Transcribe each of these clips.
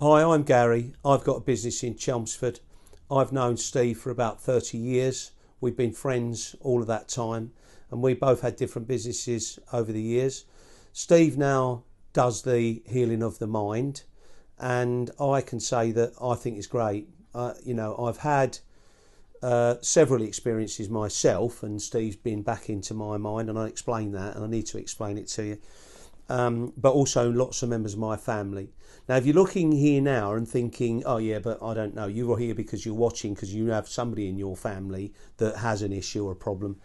Hi, I'm Gary. I've got a business in Chelmsford. I've known Steve for about 30 years. We've been friends all of that time, and we both had different businesses over the years. Steve now does the healing of the mind, and I can say that I think it's great. I've had several experiences myself, and Steve's been back into my mind, and I explain that, and I need to explain it to you. But also lots of members of my family. Now, if you're looking here now and thinking, oh yeah, but I don't know, you're here because you're watching because you have somebody in your family that has an issue or a problem,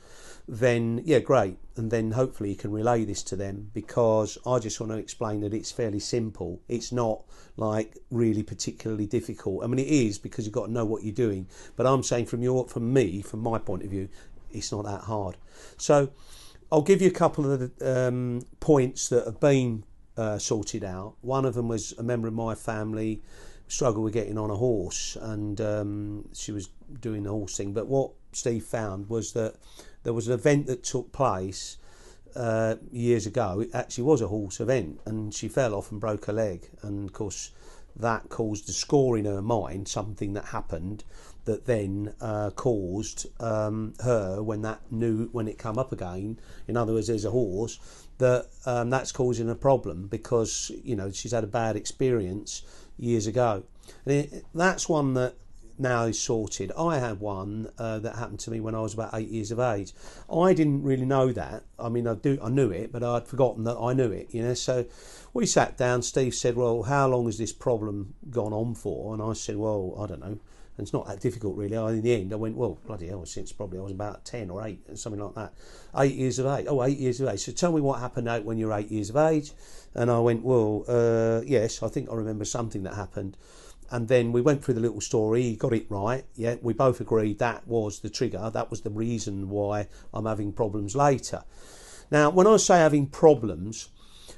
then yeah, great. And then hopefully you can relay this to them, because I just want to explain that it's fairly simple. It's not like really particularly difficult. I mean, it is, because you've got to know what you're doing. But I'm saying from my point of view, it's not that hard. So I'll give you a couple of the points that have been sorted out. One of them was a member of my family struggled with getting on a horse, and she was doing the horse thing. But what Steve found was that there was an event that took place years ago. It actually was a horse event, and she fell off and broke her leg. And of course, that caused a score in her mind, something that happened that then caused her, when it come up again, in other words, there's a horse, that's causing a problem, because she's had a bad experience years ago. And that's one that now is sorted. I had one that happened to me when I was about 8 years of age. I didn't really know that. I mean, I knew it, but I'd forgotten that I knew it. So we sat down. Steve said, well, how long has this problem gone on for? And I said, well, I don't know. And it's not that difficult, really. In the end, I went, well, bloody hell, since probably I was about 10 or 8, something like that. 8 years of age. Oh, 8 years of age. So tell me what happened out when you're 8 years of age. And I went, well, yes, I think I remember something that happened. And then we went through the little story. He got it right. Yeah, we both agreed that was the trigger. That was the reason why I'm having problems later. Now, when I say having problems,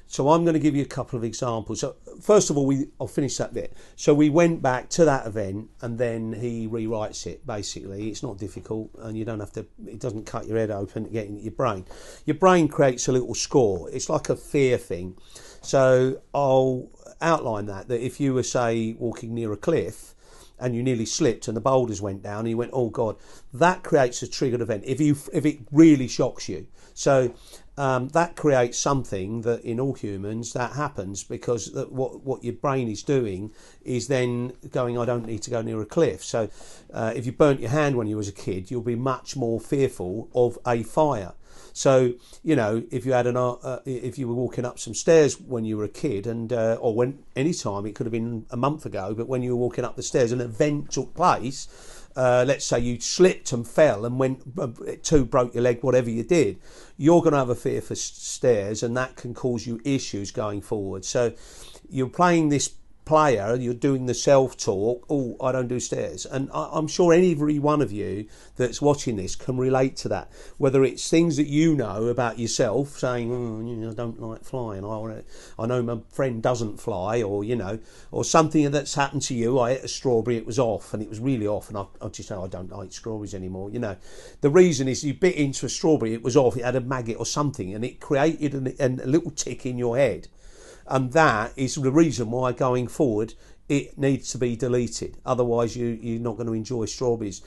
so I'm going to give you a couple of examples. So first of all, I'll finish that bit. So we went back to that event, and then he rewrites it. Basically, it's not difficult, and you don't have to. It doesn't cut your head open to get into your brain. Your brain creates a little score. It's like a fear thing. So I'll outline that if you were, say, walking near a cliff and you nearly slipped and the boulders went down and you went, oh God, that creates a triggered event if it really shocks you. So that creates something that in all humans that happens, because what your brain is doing is then going, I don't need to go near a cliff. So if you burnt your hand when you was a kid, you'll be much more fearful of a fire. So if you had if you were walking up some stairs when you were a kid, and or when any time, it could have been a month ago, but when you were walking up the stairs, an event took place. Let's say you slipped and fell and broke your leg, whatever you did, you're going to have a fear for stairs, and that can cause you issues going forward. So you're playing this player, you're doing the self-talk, oh, I don't do stairs. And I'm sure every one of you that's watching this can relate to that, whether it's things that you know about yourself, saying, oh, I don't like flying, I know my friend doesn't fly, or or something that's happened to you. I ate a strawberry, it was off, and it was really off, and I just know I don't eat strawberries anymore. The reason is you bit into a strawberry, it was off, it had a maggot or something, and it created a little tick in your head. And that is the reason why going forward it needs to be deleted. Otherwise you're not going to enjoy strawberries.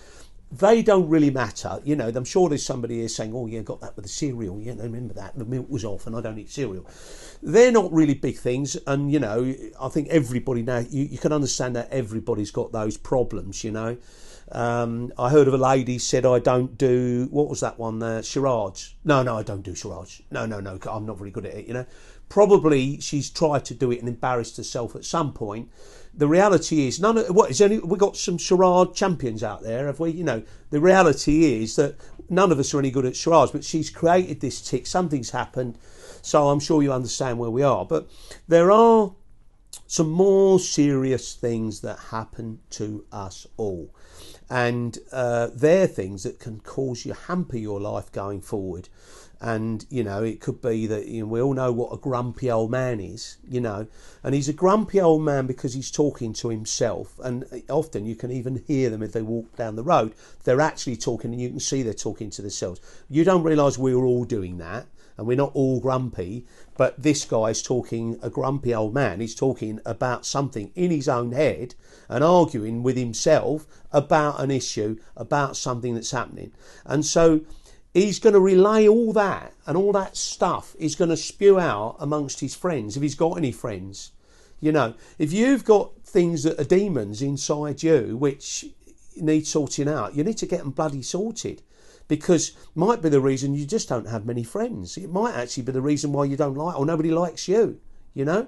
They don't really matter. I'm sure there's somebody here saying, oh yeah, got that with the cereal. Yeah, remember that. The milk was off and I don't eat cereal. They're not really big things. And, I think everybody now, you can understand that everybody's got those problems, I heard of a lady said, I don't do, what was that one? Charades. No, I don't do charades. No, I'm not very good at it, Probably she's tried to do it and embarrassed herself at some point. The reality is, we got some charade champions out there, have we? The reality is that none of us are any good at charades, but she's created this tick, something's happened, so I'm sure you understand where we are. But there are some more serious things that happen to us all, and they're things that can hamper your life going forward. And it could be that we all know what a grumpy old man is, and he's a grumpy old man because he's talking to himself. And often you can even hear them if they walk down the road. They're actually talking, and you can see they're talking to themselves. You don't realise we're all doing that. and we're not all grumpy, but this guy's talking, a grumpy old man, he's talking about something in his own head and arguing with himself about an issue, about something that's happening. And so he's going to relay all that, and all that stuff he's going to spew out amongst his friends, if he's got any friends. You know, if you've got things that are demons inside you which need sorting out, you need to get them bloody sorted, because might be the reason you just don't have many friends. It might actually be the reason why you don't like, or nobody likes you, you know.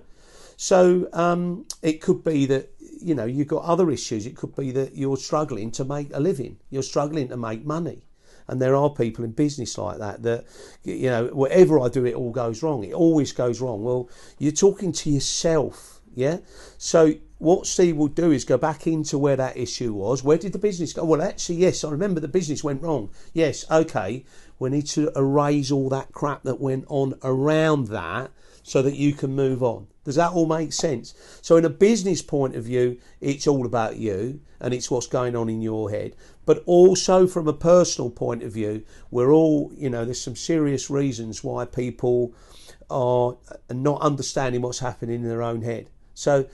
So it could be that, you know, you've got other issues. It could be that you're struggling to make a living, you're struggling to make money. And there are people in business like that, you know, whatever I do, it all goes wrong. It always goes wrong. Well, you're talking to yourself, yeah? So what Steve will do is go back into where that issue was. Where did the business go? Well, actually, yes, I remember the business went wrong. Yes, okay, we need to erase all that crap that went on around that so that you can move on. Does that all make sense? So in a business point of view, it's all about you and it's what's going on in your head. But also from a personal point of view, we're all, you know, there's some serious reasons why people are not understanding what's happening in their own head. So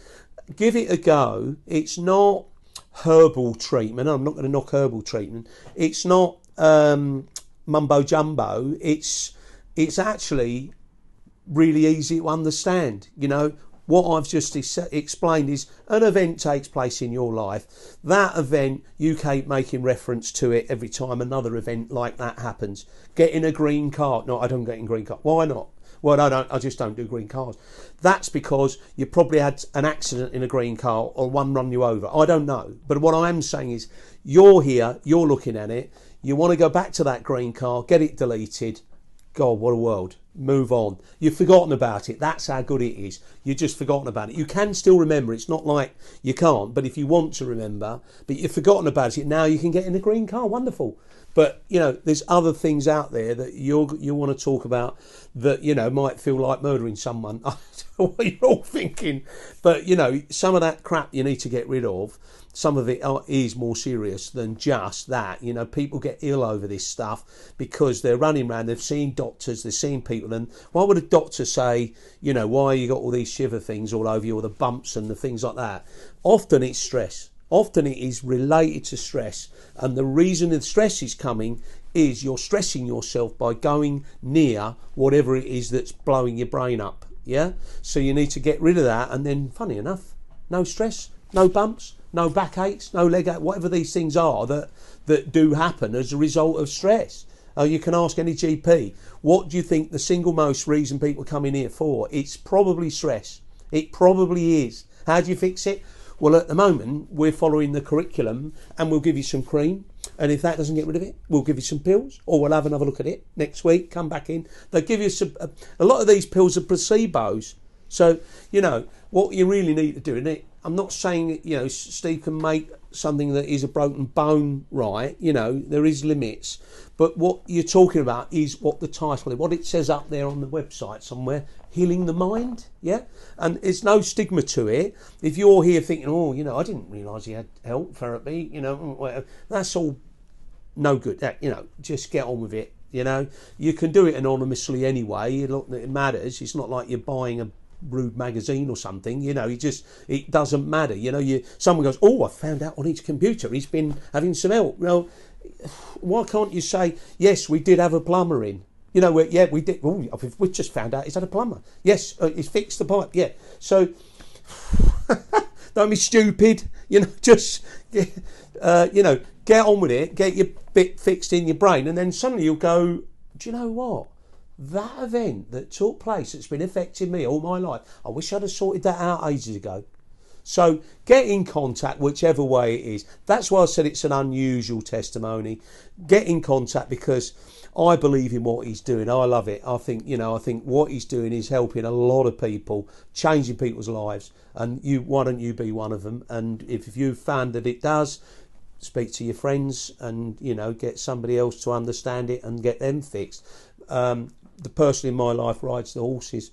give it a go. It's not herbal treatment. I'm not going to knock herbal treatment. It's not mumbo jumbo. It's actually really easy to understand. You know, what I've just explained is an event takes place in your life. That event, you keep making reference to it every time another event like that happens. Getting a green card. No, I don't get in green card. Why not? Well, I just don't do green cars. That's because you probably had an accident in a green car or one run you over. I don't know. But what I am saying is, you're here, you're looking at it, you want to go back to that green car, get it deleted. God, what a world. Move on. You've forgotten about it. That's how good it is. You've just forgotten about it. You can still remember. It's not like you can't, but if you want to remember, but you've forgotten about it, now you can get in a green car. Wonderful. But, you know, there's other things out there that you want to talk about that, you know, might feel like murdering someone. I don't know what you're all thinking. But, you know, some of that crap you need to get rid of. Some of it is more serious than just that. You know, people get ill over this stuff because they're running around, they've seen doctors, they've seen people. And why would a doctor say, you know, why you got all these shiver things all over you, or the bumps and the things like that? Often it's stress. Often it is related to stress. And the reason the stress is coming is you're stressing yourself by going near whatever it is that's blowing your brain up. Yeah? So you need to get rid of that. And then, funny enough, no stress, no bumps, no backaches, no leg ache, whatever these things are that do happen as a result of stress. You can ask any GP, what do you think the single most reason people come in here for? It's probably stress. It probably is. How do you fix it? Well, at the moment, we're following the curriculum, and we'll give you some cream. And if that doesn't get rid of it, we'll give you some pills, or we'll have another look at it next week, come back in. They'll give you some, a lot of these pills are placebos. So, you know, what you really need to do, and I'm not saying, you know, Steve can make something that is a broken bone right. You know, there is limits. But what you're talking about is what the title is, what it says up there on the website somewhere, healing the mind, yeah? And there's no stigma to it. If you're here thinking, oh, you know, I didn't realise he had help therapy, you know, whatever, that's all no good. You know, just get on with it, you know. You can do it anonymously anyway. It matters. It's not like you're buying a rude magazine or something, you know. It doesn't matter, you know. Someone goes, oh, I found out on his computer he's been having some help. Well, why can't you say, yes, we did have a plumber in, you know? Yeah, we did. Oh, we just found out he's had a plumber. Yes, he's fixed the pipe. Yeah. So don't be stupid, you know. Just you know, get on with it, get your bit fixed in your brain, and then suddenly you'll go, do you know what? That event that took place that's been affecting me all my life, I wish I'd have sorted that out ages ago. So get in contact whichever way it is. That's why I said it's an unusual testimony. Get in contact because I believe in what he's doing. I love it. I think what he's doing is helping a lot of people, changing people's lives. And why don't you be one of them? And if you've found that it does, speak to your friends and, you know, get somebody else to understand it and get them fixed. The person in my life rides the horses.